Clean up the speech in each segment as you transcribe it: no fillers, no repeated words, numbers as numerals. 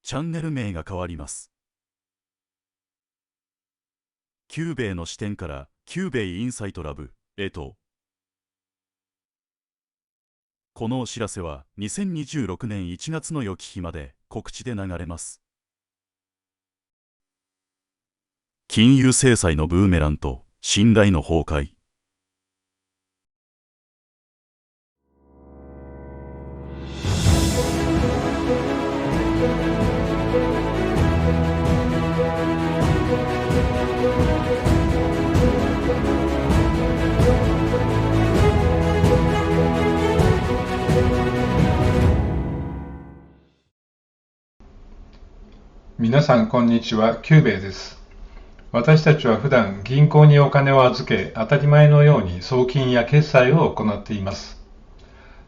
チャンネル名が変わります。キューベイの視点からキューベイインサイトラブへと。このお知らせは2026年1月の良き日まで告知で流れます。金融制裁のブーメランと信頼の崩壊。皆さんこんにちは、キューベイです。私たちは普段銀行にお金を預け、当たり前のように送金や決済を行っています。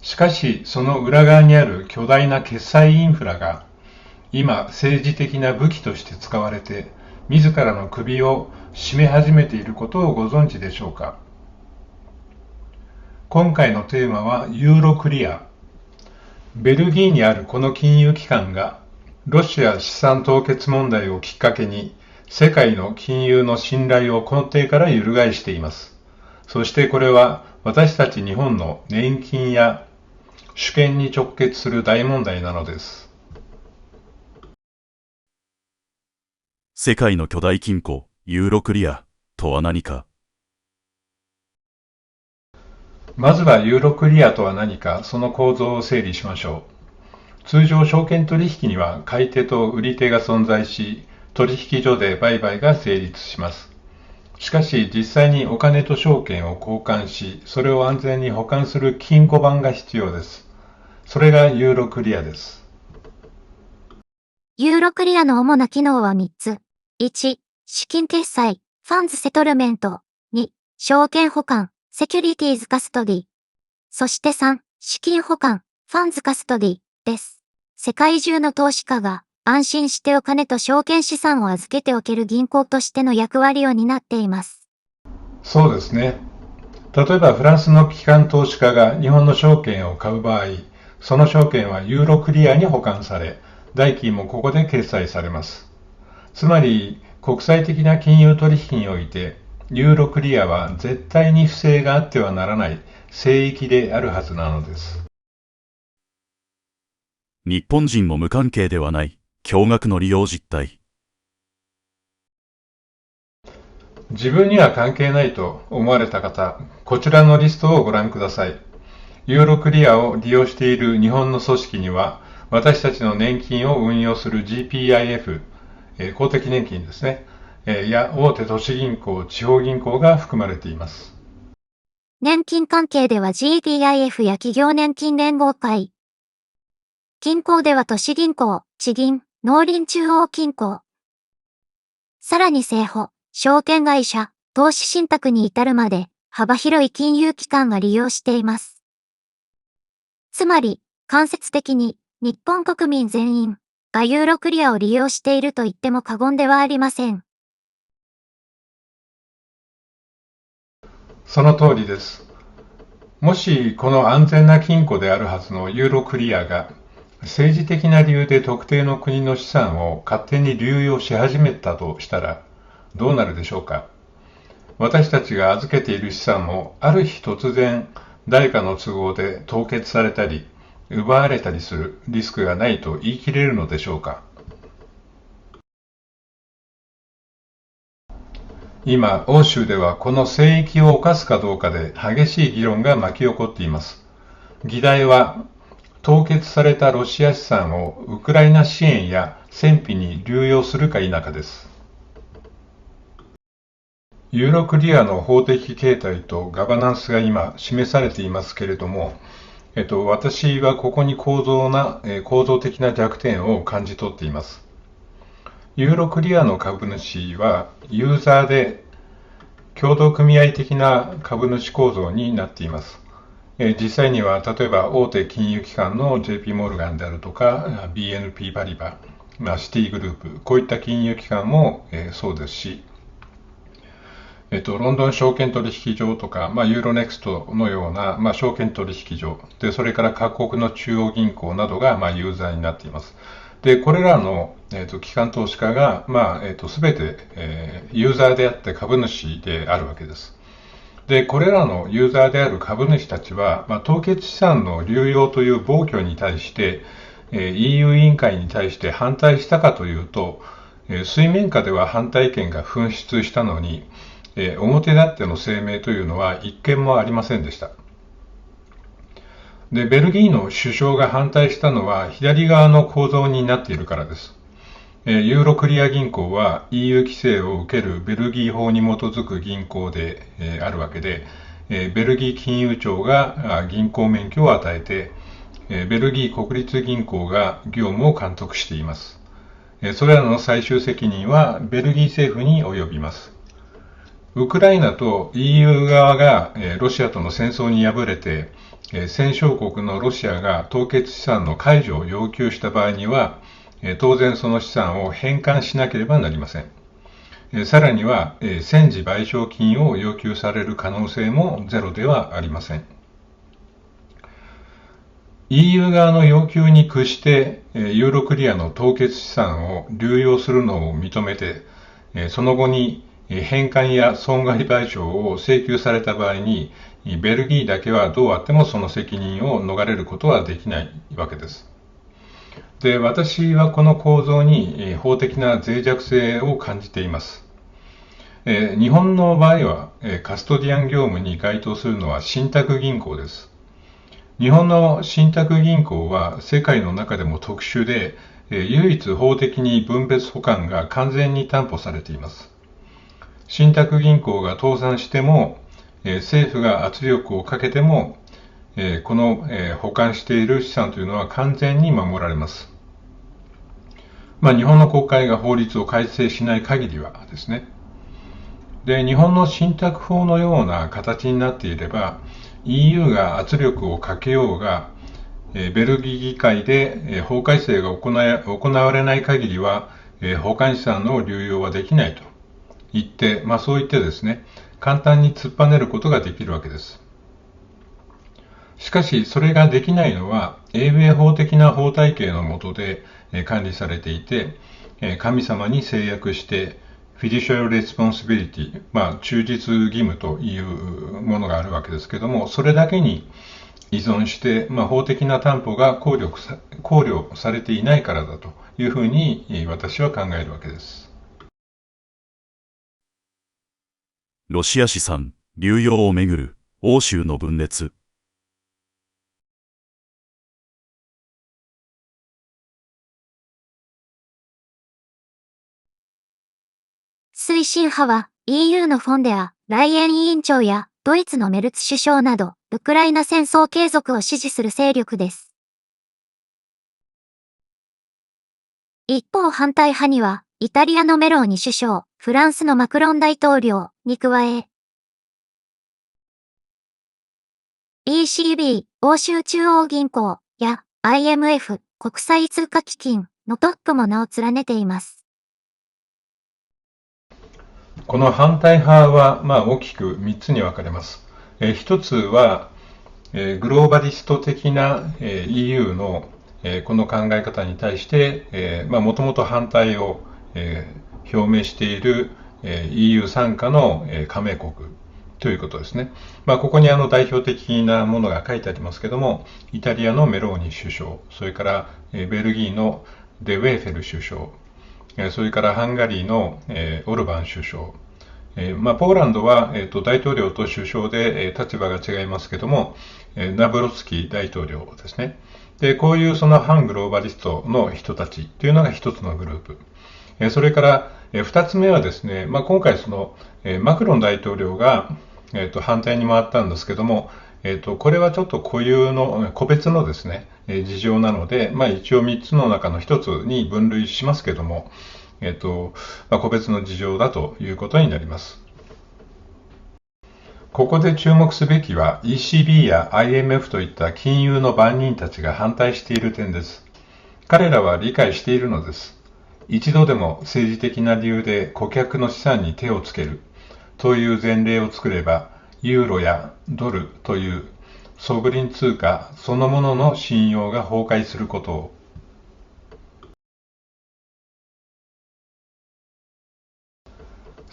しかし、その裏側にある巨大な決済インフラが、今政治的な武器として使われて、自らの首を絞め始めていることをご存知でしょうか。今回のテーマはユーロクリア。ベルギーにあるこの金融機関が、ロシア資産凍結問題をきっかけに世界の金融の信頼を根底から揺るがしています。そしてこれは私たち日本の年金や主権に直結する大問題なのです。世界の巨大金庫ユーロクリアとは何か。まずはユーロクリアとは何か、その構造を整理しましょう。通常証券取引には買い手と売り手が存在し、取引所で売買が成立します。しかし実際にお金と証券を交換し、それを安全に保管する金庫番が必要です。それがユーロクリアです。ユーロクリアの主な機能は3つ。1、資金決済、ファンズセトルメント。2、証券保管、セキュリティーズカストディ。そして3、資金保管、ファンズカストディです。世界中の投資家が安心してお金と証券資産を預けておける銀行としての役割を担っています。そうですね。例えばフランスの機関投資家が日本の証券を買う場合、その証券はユーロクリアに保管され、代金もここで決済されます。つまり国際的な金融取引において、ユーロクリアは絶対に不正があってはならない聖域であるはずなのです。日本人も無関係ではない驚愕の利用実態。自分には関係ないと思われた方、こちらのリストをご覧ください。ユーロクリアを利用している日本の組織には、私たちの年金を運用する GPIF、公的年金ですね、や大手都市銀行、地方銀行が含まれています。年金関係では GPIF や企業年金連合会。銀行では都市銀行、地銀、農林中央金庫。さらに生保、証券会社、投資信託に至るまで幅広い金融機関が利用しています。つまり、間接的に日本国民全員がユーロクリアを利用していると言っても過言ではありません。その通りです。もしこの安全な金庫であるはずのユーロクリアが政治的な理由で特定の国の資産を勝手に流用し始めたとしたらどうなるでしょうか。私たちが預けている資産もある日突然誰かの都合で凍結されたり奪われたりするリスクがないと言い切れるのでしょうか。今、欧州ではこの聖域を侵すかどうかで激しい議論が巻き起こっています。議題は凍結されたロシア資産をウクライナ支援や戦費に流用するか否かです。ユーロクリアの法的形態とガバナンスが今示されていますけれども、私はここに構造的な弱点を感じ取っています。ユーロクリアの株主はユーザーで共同組合的な株主構造になっています。実際には例えば大手金融機関の JP モルガンであるとか BNP パリバ、シティグループ、こういった金融機関もそうですし、ロンドン証券取引所とか、ユーロネクストのような、証券取引所で、それから各国の中央銀行などが、ユーザーになっています。で、これらの、機関投資家が、すべて、ユーザーであって株主であるわけです。で、これらのユーザーである株主たちは、凍結資産の流用という暴挙に対して、EU 委員会に対して反対したかというと、水面下では反対意見が噴出したのに、表立っての声明というのは一件もありませんでした。で、ベルギーの首相が反対したのは左側の構造になっているからです。ユーロクリア銀行は EU 規制を受けるベルギー法に基づく銀行であるわけで、ベルギー金融庁が銀行免許を与えて、ベルギー国立銀行が業務を監督しています。それらの最終責任はベルギー政府に及びます。ウクライナと EU 側がロシアとの戦争に敗れて、戦勝国のロシアが凍結資産の解除を要求した場合には、当然その資産を返還しなければなりません。さらには、戦時賠償金を要求される可能性もゼロではありません。EU 側の要求に屈して、ユーロクリアの凍結資産を流用するのを認めて、その後に返還や損害賠償を請求された場合に、ベルギーだけはどうあってもその責任を逃れることはできないわけです。で、私はこの構造に法的な脆弱性を感じています。日本の場合はカストディアン業務に該当するのは信託銀行です。日本の信託銀行は世界の中でも特殊で、唯一法的に分別保管が完全に担保されています。信託銀行が倒産しても、政府が圧力をかけても、この保管している資産というのは完全に守られます。日本の国会が法律を改正しない限りはですね。で、日本の信託法のような形になっていれば、EU が圧力をかけようが、ベルギー議会で法改正が行われない限りは、保管資産の流用はできないと言って、そう言ってですね、簡単に突っぱねることができるわけです。しかし、それができないのは、英米法的な法体系の下で管理されていて、神様に制約して、フィディシャルレスポンシビリティ、忠実義務というものがあるわけですけども、それだけに依存して、法的な担保が考慮されていないからだというふうに私は考えるわけです。ロシア資産流用をめぐる欧州の分裂。推進派は EU のフォンデア、ライエン委員長やドイツのメルツ首相など、ウクライナ戦争継続を支持する勢力です。一方反対派には、イタリアのメローニ首相、フランスのマクロン大統領に加え、ECB、欧州中央銀行や IMF、国際通貨基金のトップも名を連ねています。この反対派は、大きく3つに分かれます。一つは、グローバリスト的な、EU の、この考え方に対して、もともと反対を、表明している、EU 傘下の、加盟国ということですね。ここに代表的なものが書いてありますけども、イタリアのメローニ首相、それから、ベルギーのデ・ウェーフェル首相、それからハンガリーのオルバン首相、ポーランドは大統領と首相で立場が違いますけども、ナブロツキ大統領ですね。で、こういうその反グローバリストの人たちというのが一つのグループ。それから二つ目はですね、今回そのマクロン大統領が反対に回ったんですけども、これはちょっと固有の個別のですね、事情なので、一応3つの中の1つに分類しますけども、個別の事情だということになります。ここで注目すべきは ECB や IMF といった金融の番人たちが反対している点です。彼らは理解しているのです。一度でも政治的な理由で顧客の資産に手をつけるという前例を作れば、ユーロやドルというソブリン通貨そのものの信用が崩壊することを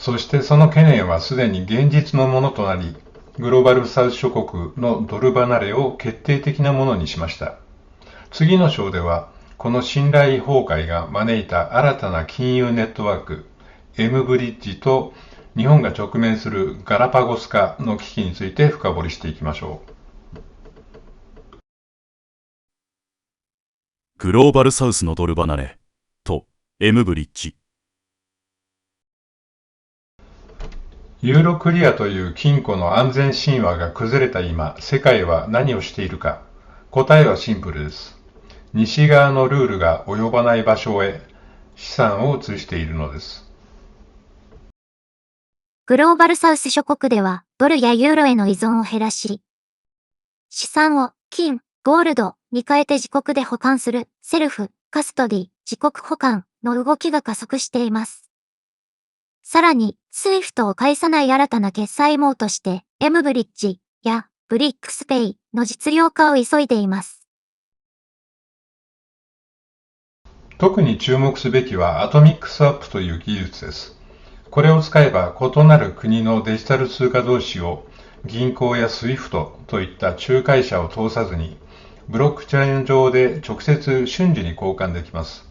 そしてその懸念はすでに現実のものとなり、グローバルサウス諸国のドル離れを決定的なものにしました。次の章では、この信頼崩壊が招いた新たな金融ネットワーク、Mブリッジと日本が直面するガラパゴス化の危機について深掘りしていきましょう。グローバルサウスのドル離れと M ブリッジ。ユーロクリアという金庫の安全神話が崩れた今、世界は何をしているか。答えはシンプルです。西側のルールが及ばない場所へ資産を移しているのです。グローバルサウス諸国ではドルやユーロへの依存を減らし、資産を金、ゴールドに変えて自国で保管するセルフ、カストディ、自国保管の動きが加速しています。さらに、SWIFT を介さない新たな決済網として、M ブリッジやブリックスペイの実用化を急いでいます。特に注目すべきはアトミックスワップという技術です。これを使えば異なる国のデジタル通貨同士を銀行や SWIFT といった仲介者を通さずに、ブロックチェーン上で直接瞬時に交換できます。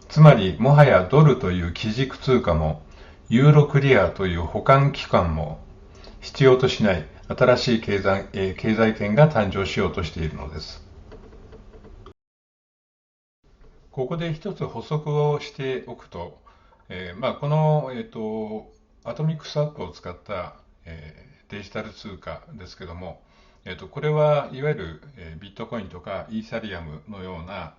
つまり、もはやドルという基軸通貨も、ユーロクリアという保管機関も必要としない新しい経済圏が誕生しようとしているのです。ここで一つ補足をしておくと、この、アトミックスワップを使った、デジタル通貨ですけども、これはいわゆる、ビットコインとかイーサリアムのような、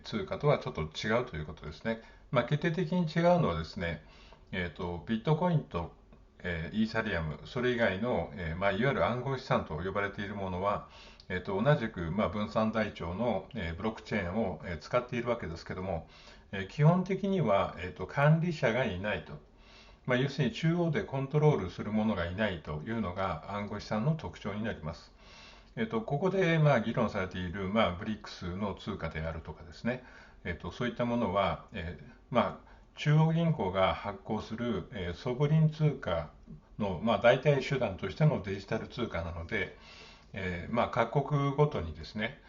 通貨とはちょっと違うということですね。決定的に違うのはですね、ビットコインと、イーサリアム、それ以外の、いわゆる暗号資産と呼ばれているものは、同じく、分散台帳の、ブロックチェーンを、使っているわけですけども、基本的には、管理者がいないと。要するに中央でコントロールするものがいないというのが暗号資産の特徴になります。ここで、議論されている、ブリックスの通貨であるとかですね、そういったものは、中央銀行が発行する、ソブリン通貨の、代替手段としてのデジタル通貨なので、各国ごとにですね、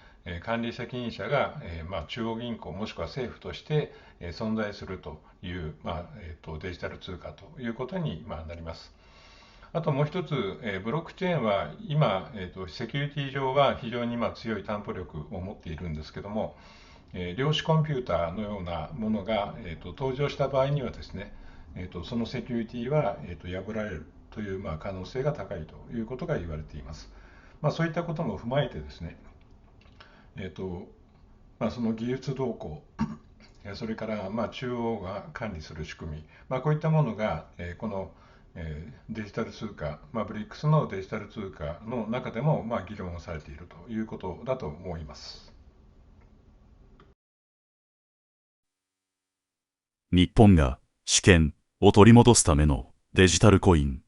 管理責任者が、中央銀行もしくは政府として、存在するという、デジタル通貨ということに、なります。あともう一つ、ブロックチェーンは今、セキュリティ上は非常に強い担保力を持っているんですけども、量子コンピューターのようなものが、登場した場合にはですね、そのセキュリティは、破られるという、可能性が高いということが言われています。そういったことも踏まえてですね、その技術動向、それから中央が管理する仕組み、こういったものが、このデジタル通貨、ブリックスのデジタル通貨の中でも議論をされているということだと思います。日本が主権を取り戻すためのデジタルコイン。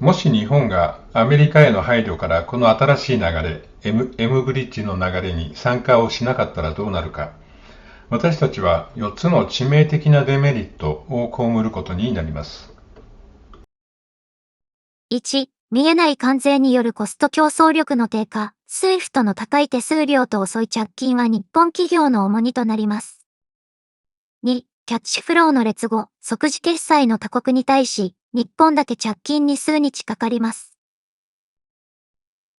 もし日本がアメリカへの配慮からこの新しい流れ、M ブリッジの流れに参加をしなかったらどうなるか。私たちは4つの致命的なデメリットを被ることになります。1、見えない関税によるコスト競争力の低下、SWIFT の高い手数料と遅い着金は日本企業の重荷となります。2、キャッシュフローの劣後、即時決済の他国に対し、日本だけ着金に数日かかります。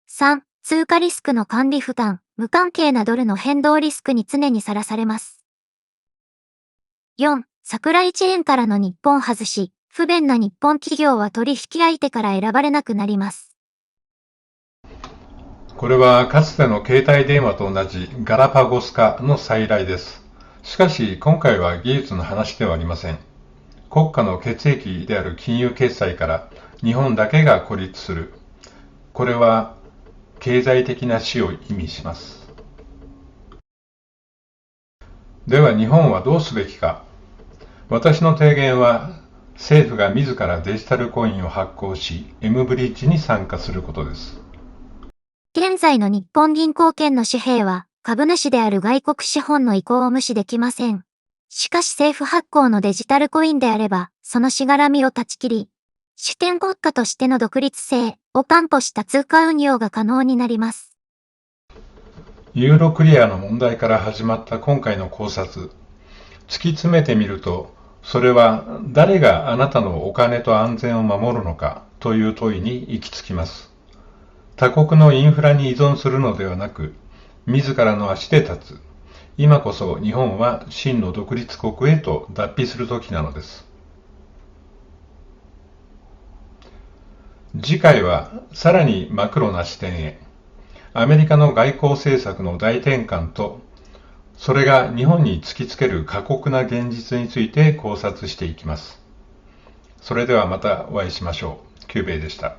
3、通貨リスクの管理負担、無関係なドルの変動リスクに常にさらされます。4、サプライチェーンからの日本外し、不便な日本企業は取引相手から選ばれなくなります。これはかつての携帯電話と同じガラパゴス化の再来です。しかし今回は技術の話ではありません。国家の血液である金融決済から日本だけが孤立する。これは経済的な死を意味します。では日本はどうすべきか。私の提言は政府が自らデジタルコインを発行し M ブリッジに参加することです。現在の日本銀行圏の紙幣は株主である外国資本の意向を無視できません。しかし政府発行のデジタルコインであれば、そのしがらみを断ち切り、主権国家としての独立性を担保した通貨運用が可能になります。ユーロクリアの問題から始まった今回の考察。突き詰めてみると、それは誰があなたのお金と安全を守るのかという問いに行き着きます。他国のインフラに依存するのではなく、自らの足で立つ。今こそ日本は真の独立国へと脱皮する時なのです。次回はさらにマクロな視点へ。アメリカの外交政策の大転換と、それが日本に突きつける過酷な現実について考察していきます。それではまたお会いしましょう。キューベイでした。